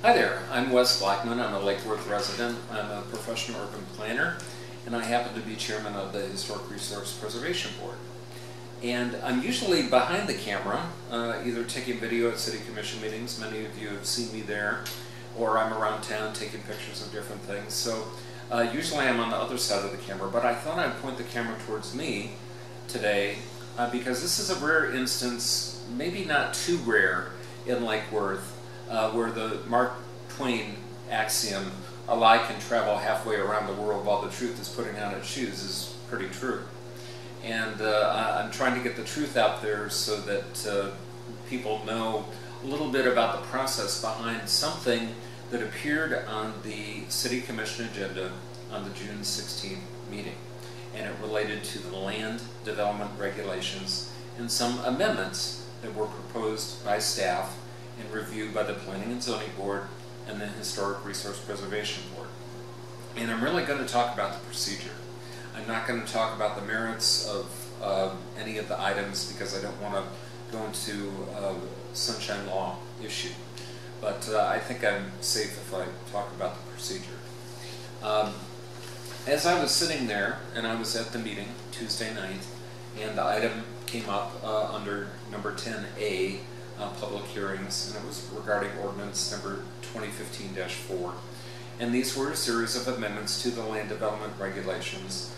Hi there, I'm Wes Blackman. I'm a Lake Worth resident. I'm a professional urban planner, and I happen to be chairman of the Historic Resource Preservation Board. And I'm usually behind the camera, either taking video at city commission meetings. Many of you have seen me there, or I'm around town taking pictures of different things. So usually I'm on the other side of the camera, but I thought I'd point the camera towards me today because this is a rare instance, maybe not too rare, in Lake Worth, where the Mark Twain axiom, a lie can travel halfway around the world while the truth is putting on its shoes, is pretty true. And I'm trying to get the truth out there so that people know a little bit about the process behind something that appeared on the City Commission agenda on the June 16th meeting. And it related to the land development regulations and some amendments that were proposed by staff and reviewed by the Planning and Zoning Board and the Historic Resource Preservation Board. And I'm really going to talk about the procedure. I'm not going to talk about the merits of any of the items because I don't want to go into a sunshine law issue. But I think I'm safe if I talk about the procedure. As I was sitting there, and I was at the meeting Tuesday night, and the item came up under number 10A, public hearings, and it was regarding ordinance number 2015-4. And these were a series of amendments to the land development regulations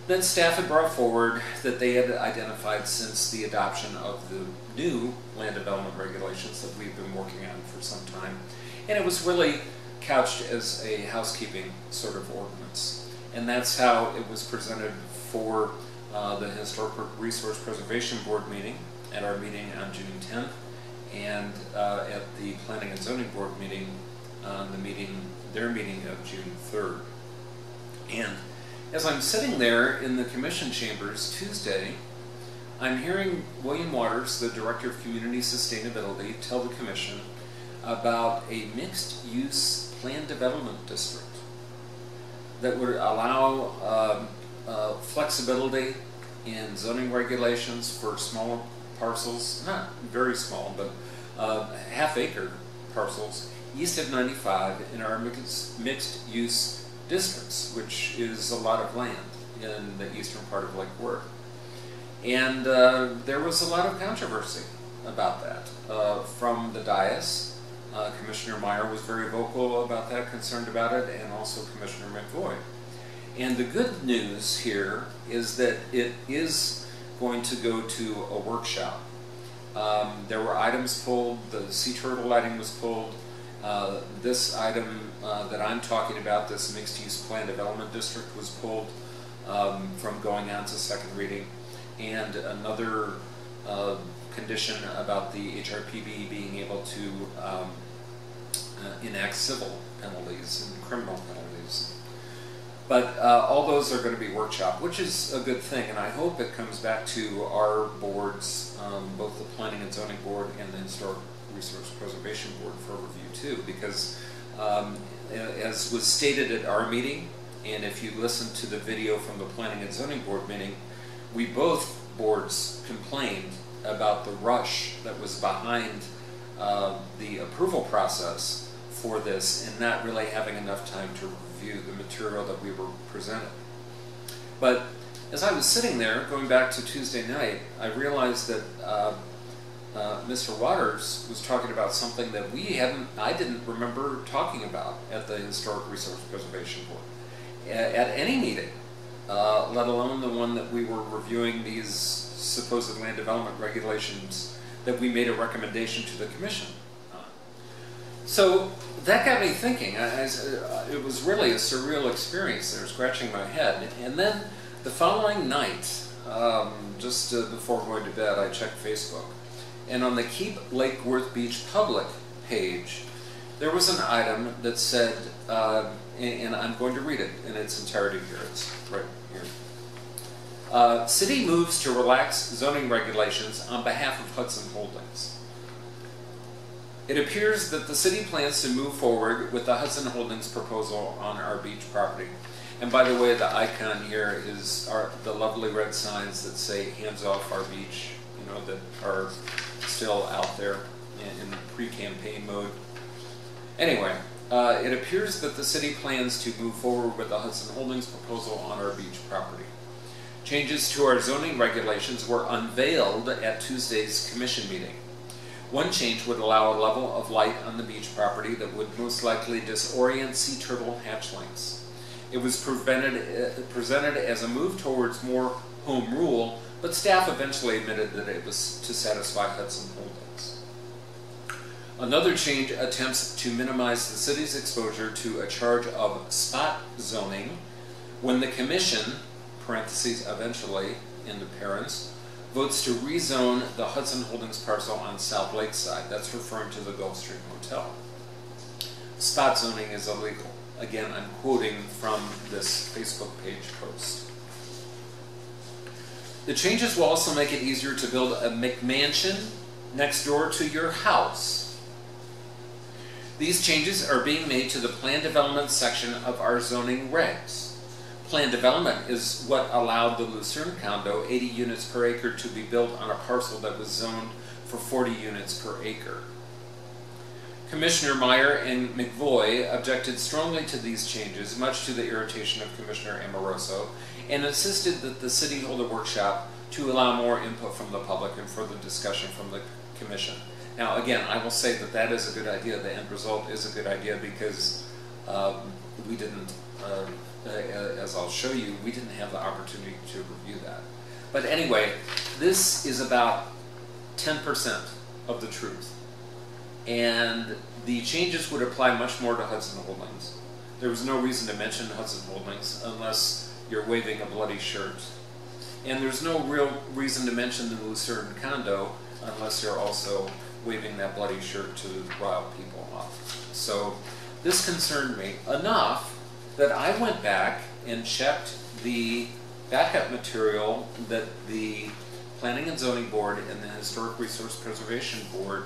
that staff had brought forward that they had identified since the adoption of the new land development regulations that we've been working on for some time. And it was really couched as a housekeeping sort of ordinance. And that's how it was presented for the Historic Resource Preservation Board meeting at our meeting on June 10th. And at the Planning and Zoning Board meeting, their meeting of June 3rd. And as I'm sitting there in the commission chambers Tuesday, I'm hearing William Waters, the Director of Community Sustainability, tell the commission about a mixed-use plan development district that would allow flexibility in zoning regulations for smaller parcels, not very small, but half-acre parcels east of 95 in our mixed-use districts, which is a lot of land in the eastern part of Lake Worth. And there was a lot of controversy about that from the dais. Commissioner Meyer was very vocal about that, concerned about it, and also Commissioner McVoy. And the good news here is that it is going to go to a workshop. There were items pulled, the sea turtle lighting was pulled. This item that I'm talking about, this mixed-use plan development district, was pulled from going on to second reading. And another condition about the HRPB being able to enact civil penalties and criminal penalties. But all those are going to be workshopped, which is a good thing, and I hope it comes back to our boards, both the Planning and Zoning Board and the Historic Resource Preservation Board for review too, because as was stated at our meeting, and if you listen to the video from the Planning and Zoning Board meeting, we both boards complained about the rush that was behind the approval process for this and not really having enough time to review the material that we were presented. But as I was sitting there, going back to Tuesday night, I realized that Mr. Waters was talking about something that I didn't remember talking about at the Historic Resource Preservation Board at any meeting, let alone the one that we were reviewing these supposed land development regulations that we made a recommendation to the commission on. So that got me thinking. It was really a surreal experience there, scratching my head. And then the following night, just before going to bed, I checked Facebook. And on the Keep Lake Worth Beach public page, there was an item that said, and I'm going to read it in its entirety here. It's right here. City moves to relax zoning regulations on behalf of Hudson Holdings. It appears that the city plans to move forward with the Hudson Holdings proposal on our beach property. And by the way, the icon here is the lovely red signs that say "Hands off our beach," you know, that are still out there in pre-campaign mode. Anyway, it appears that the city plans to move forward with the Hudson Holdings proposal on our beach property. Changes to our zoning regulations were unveiled at Tuesday's commission meeting. One change would allow a level of light on the beach property that would most likely disorient sea turtle hatchlings. It was presented as a move towards more home rule, but staff eventually admitted that it was to satisfy Hudson Holdings. Another change attempts to minimize the city's exposure to a charge of spot zoning when the commission, parentheses eventually, into parents, votes to rezone the Hudson Holdings parcel on South Lakeside. That's referring to the Gulfstream Hotel. Spot zoning is illegal. Again, I'm quoting from this Facebook page post. The changes will also make it easier to build a McMansion next door to your house. These changes are being made to the plan development section of our zoning regs. Planned development is what allowed the Lucerne condo, 80 units per acre, to be built on a parcel that was zoned for 40 units per acre. Commissioner Meyer and McVoy objected strongly to these changes, much to the irritation of Commissioner Amoroso, and insisted that the city hold a workshop to allow more input from the public and further discussion from the commission. Now, again, I will say that that is a good idea. The end result is a good idea because we didn't, as I'll show you, we didn't have the opportunity to review that. But anyway, this is about 10% of the truth. And the changes would apply much more to Hudson Holdings. There was no reason to mention Hudson Holdings unless you're waving a bloody shirt. And there's no real reason to mention the Lucerne condo unless you're also waving that bloody shirt to rile people off. So this concerned me enough that I went back and checked the backup material that the Planning and Zoning Board and the Historic Resource Preservation Board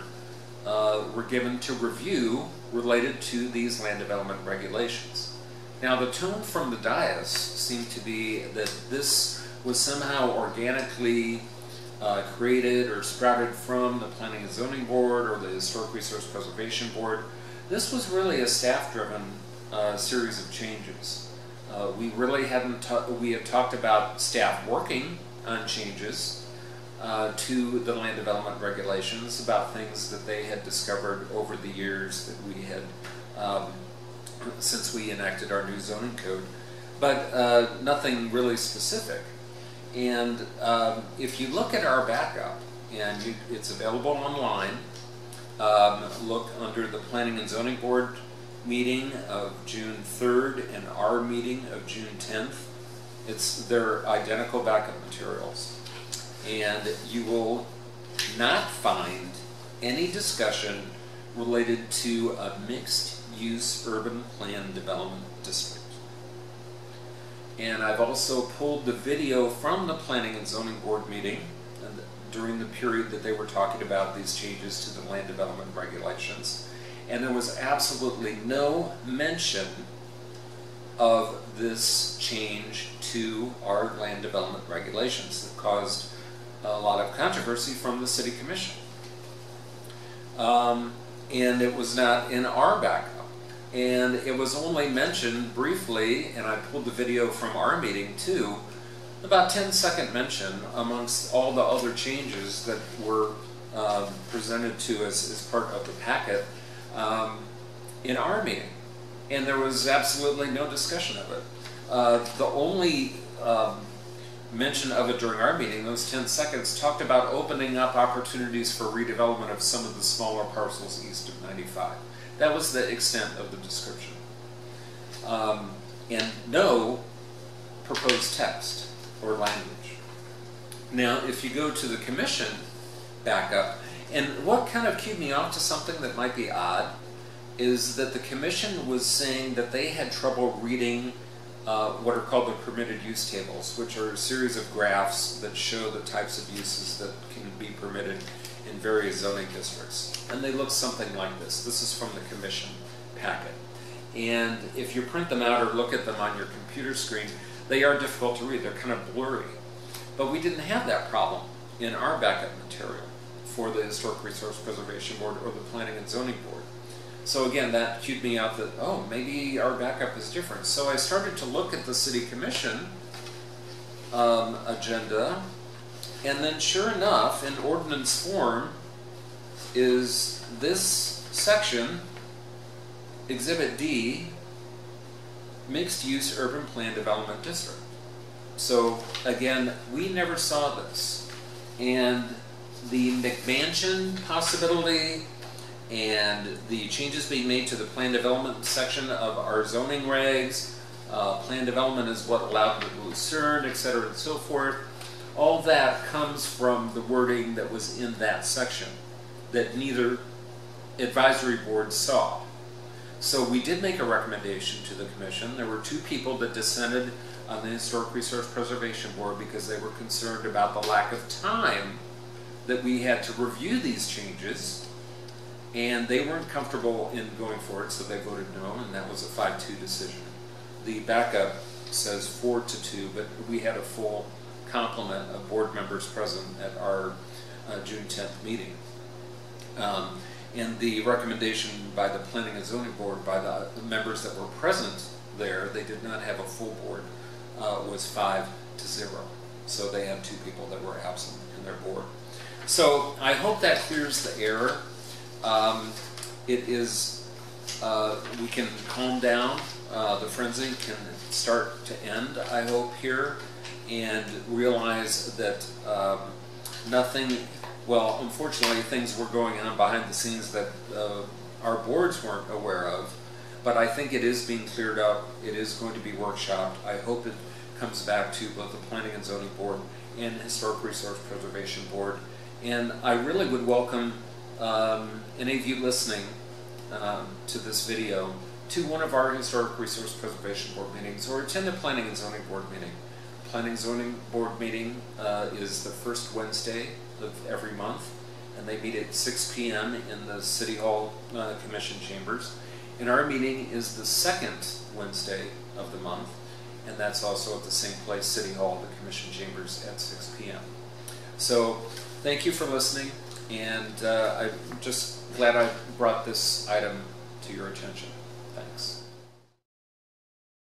were given to review related to these land development regulations. Now, the tone from the dais seemed to be that this was somehow organically created or sprouted from the Planning and Zoning Board or the Historic Resource Preservation Board. This was really a staff-driven series of changes. We really hadn't we had talked about staff working on changes to the land development regulations, about things that they had discovered over the years that we had since we enacted our new zoning code, but nothing really specific. And if you look at our backup, and it's available online, look under the Planning and Zoning Board meeting of June 3rd and our meeting of June 10th. They're identical backup materials. And you will not find any discussion related to a mixed-use urban plan development district. And I've also pulled the video from the Planning and Zoning Board meeting during the period that they were talking about these changes to the land development regulations. And there was absolutely no mention of this change to our land development regulations that caused a lot of controversy from the City Commission. And it was not in our backup. And it was only mentioned briefly, and I pulled the video from our meeting too, about 10-second mention amongst all the other changes that were presented to us as part of the packet in our meeting. And there was absolutely no discussion of it. The only mention of it during our meeting, those 10 seconds, talked about opening up opportunities for redevelopment of some of the smaller parcels east of 95. That was the extent of the description. And no proposed text or language. Now, if you go to the commission backup, and what kind of cued me off to something that might be odd is that the commission was saying that they had trouble reading what are called the permitted use tables, which are a series of graphs that show the types of uses that can be permitted in various zoning districts. And they look something like this. This is from the commission packet. And if you print them out or look at them on your computer screen, they are difficult to read. They're kind of blurry. But we didn't have that problem in our backup material for the Historic Resource Preservation Board or the Planning and Zoning Board. So again, that cued me out that, oh, maybe our backup is different. So I started to look at the City Commission agenda, and then sure enough, in ordinance form is this section, Exhibit D, Mixed Use Urban Plan Development District. So again, we never saw this. And the McMansion possibility and the changes being made to the plan development section of our zoning regs, plan development is what allowed the Lucerne, et cetera, and so forth. All that comes from the wording that was in that section that neither advisory board saw. So we did make a recommendation to the commission. There were 2 people that dissented on the Historic Resource Preservation Board because they were concerned about the lack of time that we had to review these changes, and they weren't comfortable in going for it, so they voted no, and that was a 5-2 decision. The backup says 4-2, but we had a full complement of board members present at our June 10th meeting. And the recommendation by the Planning and Zoning Board, by the members that were present there, they did not have a full board, was 5-0. So they had 2 people that were absent in their board. So I hope that clears the air. It is, we can calm down, the frenzy can start to end, I hope, here, and realize that nothing, well, unfortunately things were going on behind the scenes that our boards weren't aware of, but I think it is being cleared up, it is going to be workshopped. I hope it comes back to both the Planning and Zoning Board and Historic Resource Preservation Board. And I really would welcome any of you listening to this video to one of our Historic Resource Preservation Board meetings, or attend a Planning and Zoning Board meeting. Planning and Zoning Board meeting is the first Wednesday of every month, and they meet at 6 p.m. in the City Hall Commission chambers. And our meeting is the second Wednesday of the month, and that's also at the same place, City Hall, the Commission chambers, at 6 p.m. So thank you for listening, and I'm just glad I brought this item to your attention. Thanks.